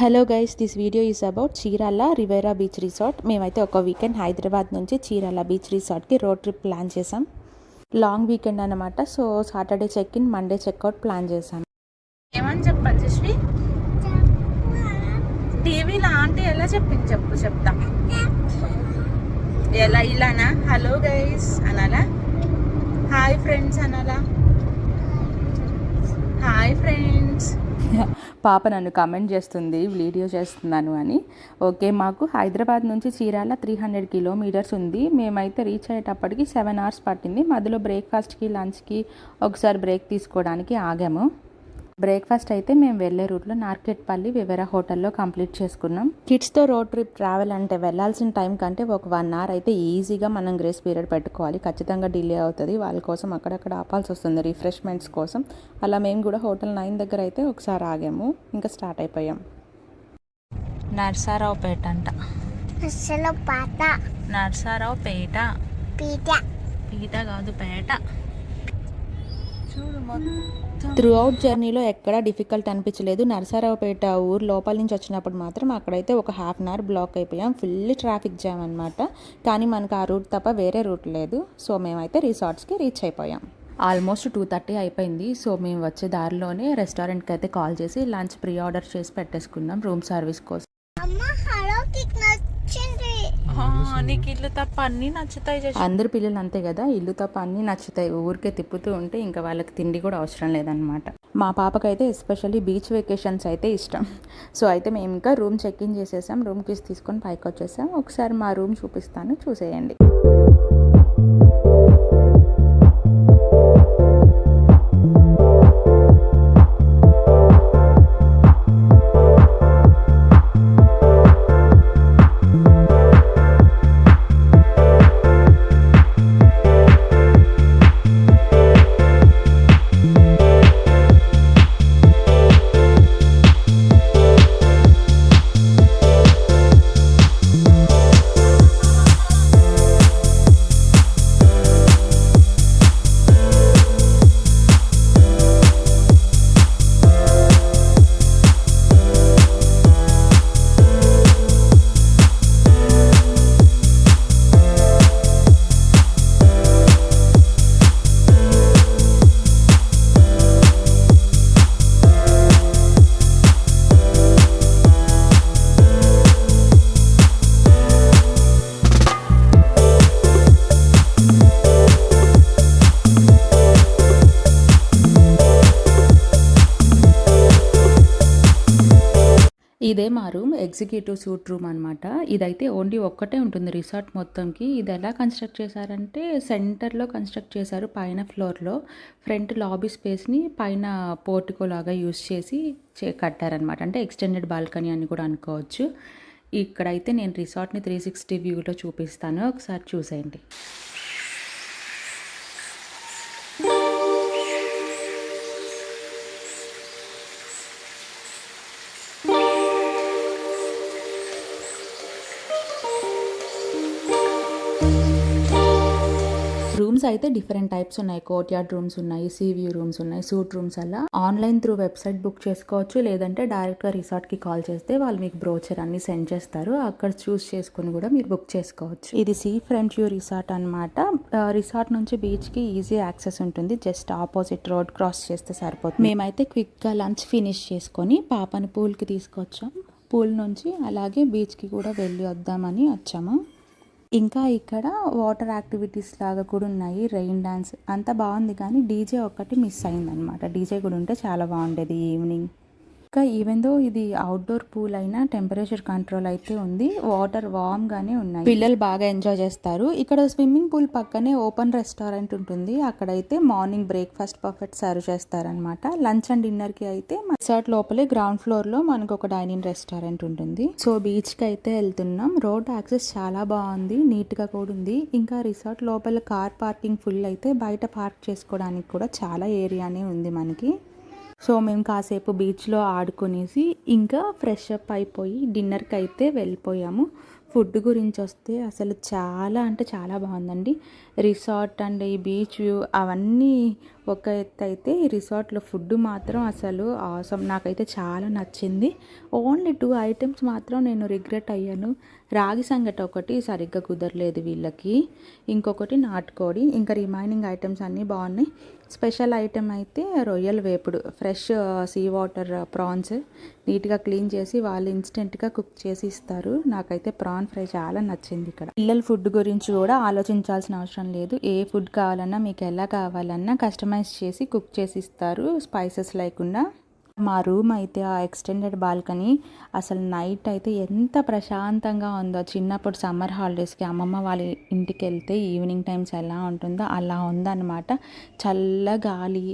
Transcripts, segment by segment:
Hello guys, this video is about Chirala Riviera beach resort. మేమైతే ఒక weekend Hyderabad నుంచి Chirala beach రిసార్ట్కి రోడ్ ట్రిప్ ప్లాన్ చేసాం. లాంగ్ వీకెండ్ అనమాట. So Saturday check in, Monday checkout plan చేసాం. ఏమని చెప్పాలి జశ్వి? టీవీలో ఆంటీ ఎలా చెప్పింది చెప్తా. ఎలా ఇలానా? హలో గైస్ అనాలా? హాయ్ ఫ్రెండ్స్ అనాలా? Hi friends. పాప నన్ను కమెంట్ చేస్తుంది వీడియో చేస్తున్నాను అని. ఓకే, మాకు హైదరాబాద్ నుంచి చీరాల 300 కిలోమీటర్స్ ఉంది. మేమైతే రీచ్ అయ్యేటప్పటికి 7 hours పట్టింది. మధ్యలో బ్రేక్ఫాస్ట్కి, లంచ్కి ఒకసారి బ్రేక్ తీసుకోవడానికి ఆగాము. బ్రేక్ఫాస్ట్ అయితే మేము వెళ్ళే రూట్లో నార్కెట్పల్లి వివేరా హోటల్లో కంప్లీట్ చేసుకున్నాం. కిడ్స్తో రోడ్ ట్రిప్ ట్రావెల్ అంటే వెళ్ళాల్సిన టైం కంటే ఒక 1 hour అయితే ఈజీగా మనం గ్రేస్ పీరియడ్ పెట్టుకోవాలి. ఖచ్చితంగా డిలే అవుతుంది. వాళ్ళ కోసం అక్కడక్కడ ఆపాల్సి వస్తుంది రిఫ్రెష్మెంట్స్ కోసం. అలా మేము కూడా హోటల్ 9 దగ్గర అయితే ఒకసారి ఆగాము. ఇంకా స్టార్ట్ అయిపోయాం. నర్సారావుపేట అంట. నర్సారావుపేట. పీట కాదు, పేట. చూడు త్రూ అవుట్ జర్నీలో ఎక్కడా డిఫికల్ట్ అనిపించలేదు. నరసరావుపేట ఊరు లోపల నుంచి వచ్చినప్పుడు మాత్రం అక్కడైతే ఒక 1/2 hour బ్లాక్ అయిపోయాం. ఫుల్ ట్రాఫిక్ జామ్ అనమాట. కానీ మనకు ఆ రూట్ తప్ప వేరే రూట్ లేదు. సో మేమైతే రిసార్ట్స్కి రీచ్ అయిపోయాం. ఆల్మోస్ట్ 2:30 అయిపోయింది. సో మేము వచ్చే దారిలోనే రెస్టారెంట్కి అయితే కాల్ చేసి లంచ్ ప్రీ ఆర్డర్ చేసి పెట్టేసుకున్నాం రూమ్ సర్వీస్ కోసం. నీకు ఇల్లు తప్ప అన్నీ నచ్చుతాయి. అందరు పిల్లలు అంతే కదా, ఇల్లు తప్ప అన్నీ నచ్చుతాయి. ఊరికే తిప్పుతూ ఉంటే ఇంకా వాళ్ళకి తిండి కూడా అవసరం లేదనమాట. మా పాపకైతే ఎస్పెషల్లీ బీచ్ వెకేషన్స్ అయితే ఇష్టం. సో అయితే మేము ఇంకా రూమ్ చెక్ ఇన్ చేసేసాం. రూమ్ కీస్ తీసుకొని పైకి వచ్చేసాం. ఒకసారి మా రూమ్ చూపిస్తాను, చూసేయండి. ఇదే మా రూమ్, ఎగ్జిక్యూటివ్ సూట్ రూమ్ అనమాట. ఇదైతే ఓన్లీ ఒక్కటే ఉంటుంది రిసార్ట్ మొత్తంకి. ఇది ఎలా కన్స్ట్రక్ట్ చేశారంటే సెంటర్లో కన్స్ట్రక్ట్ చేశారు. పైన ఫ్లోర్లో ఫ్రంట్ లాబీ స్పేస్ని పైన పోర్టికో లాగా యూస్ చేసి కట్టారనమాట. అంటే ఎక్స్టెండెడ్ బాల్కనీ అని కూడా అనుకోవచ్చు. ఇక్కడైతే నేను రిసార్ట్ని 360 వ్యూలో చూపిస్తాను, ఒకసారి చూసేయండి. రూమ్స్ అయితే డిఫరెంట్ టైప్స్ ఉన్నాయి. కోర్ట్ యార్డ్ రూమ్స్ ఉన్నాయి, సీ వ్యూ రూమ్స్ ఉన్నాయి, సూట్ రూమ్స్. అలా ఆన్లైన్ త్రూ వెబ్సైట్ బుక్ చేసుకోవచ్చు. లేదంటే డైరెక్ట్గా రిసార్ట్కి కాల్ చేస్తే వాళ్ళు మీకు బ్రోచర్ అన్ని సెండ్ చేస్తారు. అక్కడ చూస్ చేసుకుని కూడా మీరు బుక్ చేసుకోవచ్చు. ఇది సీ ఫ్రంట్ వ్యూ రిసార్ట్ అనమాట. రిసార్ట్ నుంచి బీచ్కి ఈజీ యాక్సెస్ ఉంటుంది. జస్ట్ ఆపోజిట్ రోడ్ క్రాస్ చేస్తే సరిపోతుంది. మేమైతే క్విక్గా లంచ్ ఫినిష్ చేసుకొని పాపని పూల్కి తీసుకొచ్చాం. పూల్ నుంచి అలాగే బీచ్కి కూడా వెళ్ళి వద్దామని వచ్చాము. ఇంకా ఇక్కడ వాటర్ యాక్టివిటీస్ లాగా కూడా ఉన్నాయి. రెయిన్ డాన్స్ అంతా బాగుంది, కానీ డీజే ఒక్కటి మిస్ అయిందనమాట. డీజే కూడా ఉంటే చాలా బాగుండేది ఈవినింగ్. ఇంకా ఈవెన్ దో ఇది అవుట్డోర్ పూల్ అయినా టెంపరేచర్ కంట్రోల్ అయితే ఉంది. వాటర్ వామ్ గానే ఉన్నాయి. పిల్లలు బాగా ఎంజాయ్ చేస్తారు. ఇక్కడ స్విమ్మింగ్ పూల్ పక్కనే ఓపెన్ రెస్టారెంట్ ఉంటుంది. అక్కడైతే మార్నింగ్ బ్రేక్ఫాస్ట్ పర్ఫెక్ట్ సర్వ్ చేస్తారనమాట. లంచ్ అండ్ డిన్నర్ కి అయితే రిసార్ట్ లోపలే గ్రౌండ్ ఫ్లోర్ లో మనకు ఒక డైనింగ్ రెస్టారెంట్ ఉంటుంది. సో బీచ్ కి అయితే వెళ్తున్నాం. రోడ్ యాక్సెస్ చాలా బాగుంది, నీట్ గా కూడా ఉంది. ఇంకా రిసార్ట్ లోపల కార్ పార్కింగ్ ఫుల్ అయితే బయట పార్క్ చేసుకోవడానికి కూడా చాలా ఏరియానే ఉంది మనకి. సో మేము కాసేపు బీచ్లో ఆడుకునేసి ఇంకా ఫ్రెష్ అప్ అయిపోయి డిన్నర్కి అయితే వెళ్ళిపోయాము. ఫుడ్ గురించి వస్తే అసలు చాలా అంటే చాలా బాగుందండి. రిసార్ట్ అండ్ ఈ బీచ్ వ్యూ అవన్నీ ఒక ఎత్తు అయితే, ఈ రిసార్ట్లో ఫుడ్ మాత్రం అసలు ఆసమ్. నాకైతే చాలా నచ్చింది. ఓన్లీ 2 ఐటమ్స్ మాత్రం నేను రిగ్రెట్ అయ్యాను. రాగి సంగటి ఒకటి సరిగ్గా కుదరలేదు వీళ్ళకి, ఇంకొకటి నాటుకోడి, ఇంకా రిమైనింగ్ ఐటమ్స్ అన్నీ బాగున్నాయి. స్పెషల్ ఐటెం అయితే రొయ్యల వేపుడు, ఫ్రెష్ సీ వాటర్ ప్రాన్స్ నీట్గా క్లీన్ చేసి వాళ్ళు ఇన్స్టెంట్గా కుక్ చేసి ఇస్తారు. నాకైతే ప్రాన్ ఫ్రై చాలా నచ్చింది. ఇక్కడ పిల్లల ఫుడ్ గురించి కూడా ఆలోచించాల్సిన అవసరం లేదు. ఏ ఫుడ్ కావాలన్నా మీకు ఎలా కావాలన్నా కస్టమైజ్ చేసి కుక్ చేసి ఇస్తారు, స్పైసెస్ లేకుండా. మా రూమ్ అయితే ఆ ఎక్స్టెండెడ్ బాల్కనీ అసలు నైట్ అయితే ఎంత ప్రశాంతంగా ఉందో. చిన్నప్పుడు సమ్మర్ హాలిడేస్కి అమ్మమ్మ వాళ్ళ ఇంటికి వెళ్తే ఈవినింగ్ టైమ్స్ ఎలా ఉంటుందో అలా ఉందన్నమాట. చల్ల గాలి,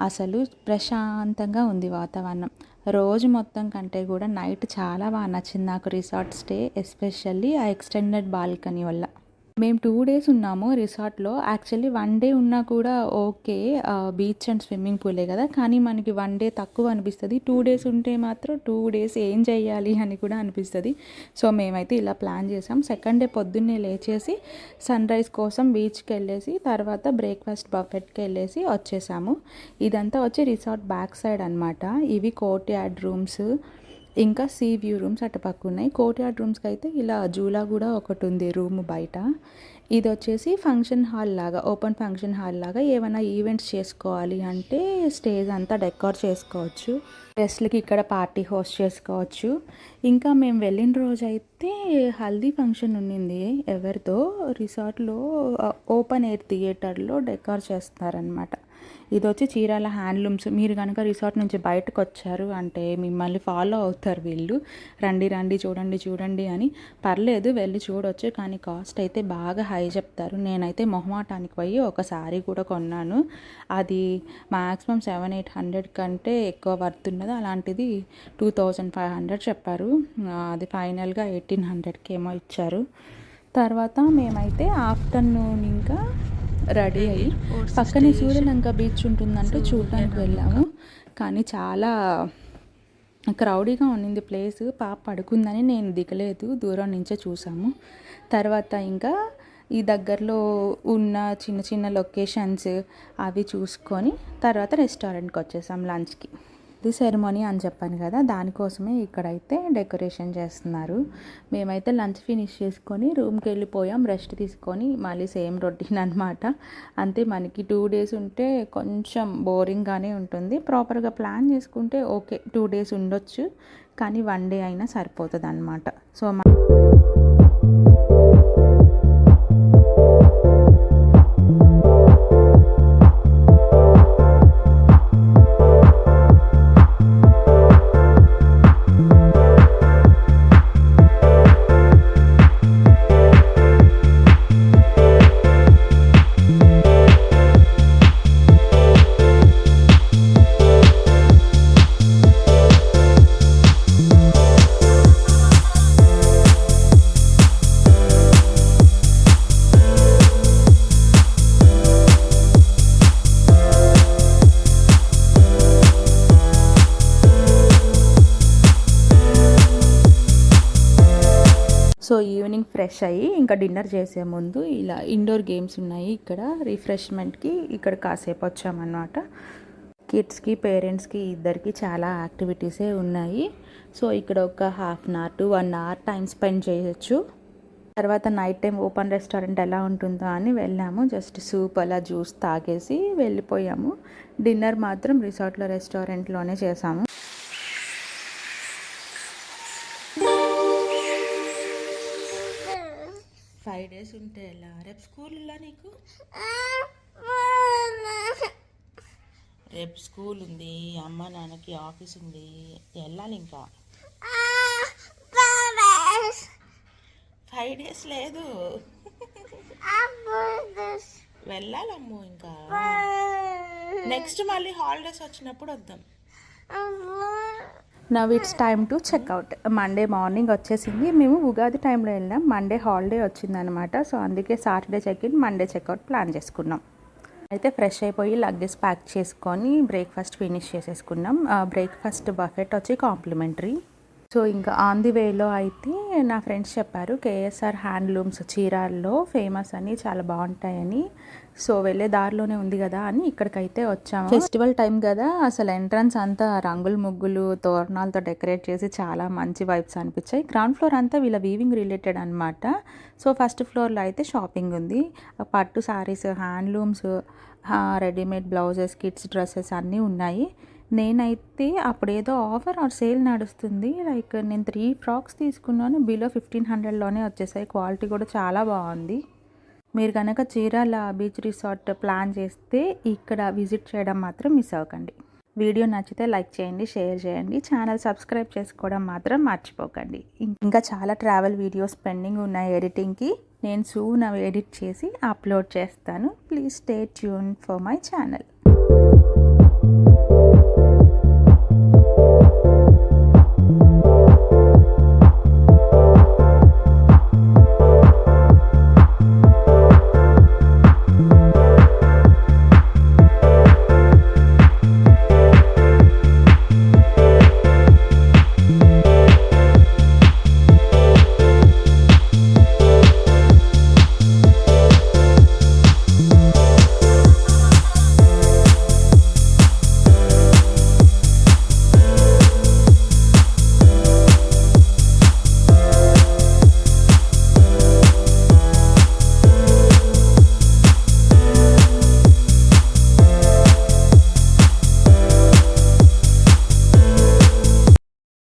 అసలు ప్రశాంతంగా ఉంది వాతావరణం. రోజు మొత్తం కంటే కూడా నైట్ చాలా బాగా నచ్చింది నాకు రిసార్ట్ స్టే, ఎస్పెషల్లీ ఆ ఎక్స్టెండెడ్ బాల్కనీ వల్ల. మేము 2 డేస్ ఉన్నాము రిసార్ట్లో. యాక్చువల్లీ 1 డే ఉన్నా కూడా ఓకే, బీచ్ అండ్ స్విమ్మింగ్ పూలే కదా, కానీ మనకి 1 డే తక్కువ అనిపిస్తుంది. 2 డేస్ ఉంటే మాత్రం 2 డేస్ ఏం చేయాలి అని కూడా అనిపిస్తుంది. సో మేమైతే ఇలా ప్లాన్ చేసాం. సెకండ్ డే పొద్దున్నే లేచేసి సన్ రైజ్ కోసం బీచ్కి వెళ్ళేసి తర్వాత బ్రేక్ఫాస్ట్ బఫెట్కి వెళ్ళేసి వచ్చేసాము. ఇదంతా వచ్చి రిసార్ట్ బ్యాక్ సైడ్ అనమాట. ఇవి కోర్ట్ యార్డ్ రూమ్స్, ఇంకా సీ వ్యూ రూమ్స్ అటుపక్క ఉన్నాయి. కోర్ట్ యార్డ్ రూమ్స్కి అయితే ఇలా జూలా కూడా ఒకటి ఉంది రూమ్ బయట. ఇది వచ్చేసి ఫంక్షన్ హాల్ లాగా, ఓపెన్ ఫంక్షన్ హాల్ లాగా. ఏమైనా ఈవెంట్స్ చేసుకోవాలి అంటే స్టేజ్ అంతా డెకోర్ చేసుకోవచ్చు, గెస్ట్లకి ఇక్కడ పార్టీ హోస్ట్ చేసుకోవచ్చు. ఇంకా మేము వెళ్ళిన రోజు అయితే హల్దీ ఫంక్షన్ ఉండింది ఎవరితో, రిసార్ట్లో ఓపెన్ ఎయిర్ థియేటర్లో డెకోర్ చేస్తున్నారనమాట. ఇది వచ్చి చీరాల హ్యాండ్లూమ్స్. మీరు కనుక రిసార్ట్ నుంచి బయటకు వచ్చారు అంటే మిమ్మల్ని ఫాలో అవుతారు వీళ్ళు, రండి రండి చూడండి చూడండి అని. పర్లేదు వెళ్ళి చూడొచ్చు, కానీ కాస్ట్ అయితే బాగా హై చెప్తారు. నేనైతే మొహమాటానికి పోయి ఒక శారీ కూడా కొన్నాను. అది మ్యాక్సిమం 700-800 కంటే ఎక్కువ వర్త్ ఉన్నది. అలాంటిది 2500 చెప్పారు. అది ఫైనల్గా 1800కి ఏమో ఇచ్చారు. తర్వాత మేమైతే ఆఫ్టర్నూన్ ఇంకా రెడీ అయ్యి పక్కనే సూర్యలంక బీచ్ ఉంటుందంటే చూడడానికి వెళ్ళాము. కానీ చాలా క్రౌడీగా ఉన్నింది ప్లేస్. పాప పడుకుందని నేను దిగలేదు, దూరం నుంచే చూసాము. తర్వాత ఇంకా ఈ దగ్గరలో ఉన్న చిన్న చిన్న లొకేషన్స్ అవి చూసుకొని తర్వాత రెస్టారెంట్కి వచ్చేసాం లంచ్కి. ఇది సెరమనీ అని చెప్పాను కదా, దానికోసమే ఇక్కడైతే డెకరేషన్ చేస్తున్నారు. మేమైతే లంచ్ ఫినిష్ చేసుకొని రూమ్కి వెళ్ళిపోయాం, రెస్ట్ తీసుకొని. మళ్ళీ సేమ్ రొటీన్ అనమాట. అంతే, మనకి 2 డేస్ ఉంటే కొంచెం బోరింగ్గానే ఉంటుంది. ప్రాపర్గా ప్లాన్ చేసుకుంటే ఓకే 2 డేస్ ఉండొచ్చు, కానీ 1 డే అయినా సరిపోతుంది అనమాట. సో సో ఈవినింగ్ ఫ్రెష్ అయ్యి ఇంకా డిన్నర్ చేసే ముందు ఇలా ఇండోర్ గేమ్స్ ఉన్నాయి ఇక్కడ రిఫ్రెష్మెంట్కి. ఇక్కడ కాసేపు వచ్చామన్నమాట. కిడ్స్కి పేరెంట్స్కి ఇద్దరికి చాలా యాక్టివిటీసే ఉన్నాయి. సో ఇక్కడ ఒక 1/2 hour to 1 hour time spend చేయొచ్చు. తర్వాత నైట్ టైం ఓపెన్ రెస్టారెంట్ ఎలా ఉంటుందో అని వెళ్ళాము. జస్ట్ సూప్ అలా జ్యూస్ తాగేసి వెళ్ళిపోయాము. డిన్నర్ మాత్రం రిసార్ట్లో రెస్టారెంట్లోనే చేసాము. ఫైవ్ డేస్ ఉంటే ఎలా? రేపు స్కూల్ ఇలా నీకు? రేపు స్కూల్ ఉంది, అమ్మ నాన్నకి ఆఫీస్ ఉంది, వెళ్ళాలి. ఇంకా 5 డేస్ లేదు, వెళ్ళాలమ్ము. ఇంకా నెక్స్ట్ మళ్ళీ హాలిడేస్ వచ్చినప్పుడు వద్దాం. Now it's time to check out. Monday morning వచ్చేసింది. మేము ఉగాది టైంలో వెళ్ళాం, మండే హాలిడే వచ్చిందనమాట. సో అందుకే Saturday check in, Monday checkout plan చేసుకున్నాం. అయితే ఫ్రెష్ అయిపోయి లగేజ్ ప్యాక్ చేసుకొని బ్రేక్ఫాస్ట్ ఫినిష్ చేసేసుకున్నాం. బ్రేక్ఫాస్ట్ బఫెట్ వచ్చి కాంప్లిమెంటరీ. సో ఇంకా ఆన్ ది వేలో అయితే నా ఫ్రెండ్స్ చెప్పారు కేఎస్ఆర్ హ్యాండ్లూమ్స్ చీరాల్లో ఫేమస్ అని, చాలా బాగుంటాయని. సో వెళ్ళే దారిలోనే ఉంది కదా అని ఇక్కడికైతే వచ్చాము. ఫెస్టివల్ టైం కదా, అసలు ఎంట్రన్స్ అంతా రంగులు ముగ్గులు తోరణాలతో డెకరేట్ చేసి చాలా మంచి వైబ్స్ అనిపించాయి. గ్రౌండ్ ఫ్లోర్ అంతా వీళ్ళ వీవింగ్ రిలేటెడ్ అనమాట. సో ఫస్ట్ ఫ్లోర్లో అయితే షాపింగ్ ఉంది. పట్టు saris, handlooms, readymade blouses, kids dresses అన్నీ ఉన్నాయి. నేనైతే అప్పుడు ఏదో ఆఫర్ ఆర్ సేల్ నడుస్తుంది, లైక్ నేను 3 ఫ్రాక్స్ తీసుకున్నాను, బిలో 1500లోనే వచ్చేసాయి. క్వాలిటీ కూడా చాలా బాగుంది. మీరు కనుక చీరాల బీచ్ రిసార్ట్ ప్లాన్ చేస్తే ఇక్కడ విజిట్ చేయడం మాత్రం మిస్ అవ్వకండి. వీడియో నచ్చితే లైక్ చేయండి, షేర్ చేయండి, ఛానల్ సబ్స్క్రైబ్ చేసుకోవడం మాత్రం మర్చిపోకండి. ఇంకా చాలా ట్రావెల్ వీడియోస్ పెండింగ్ ఉన్నాయి ఎడిటింగ్కి. నేను సూన్ అవి ఎడిట్ చేసి అప్లోడ్ చేస్తాను. Please stay tune for my channel.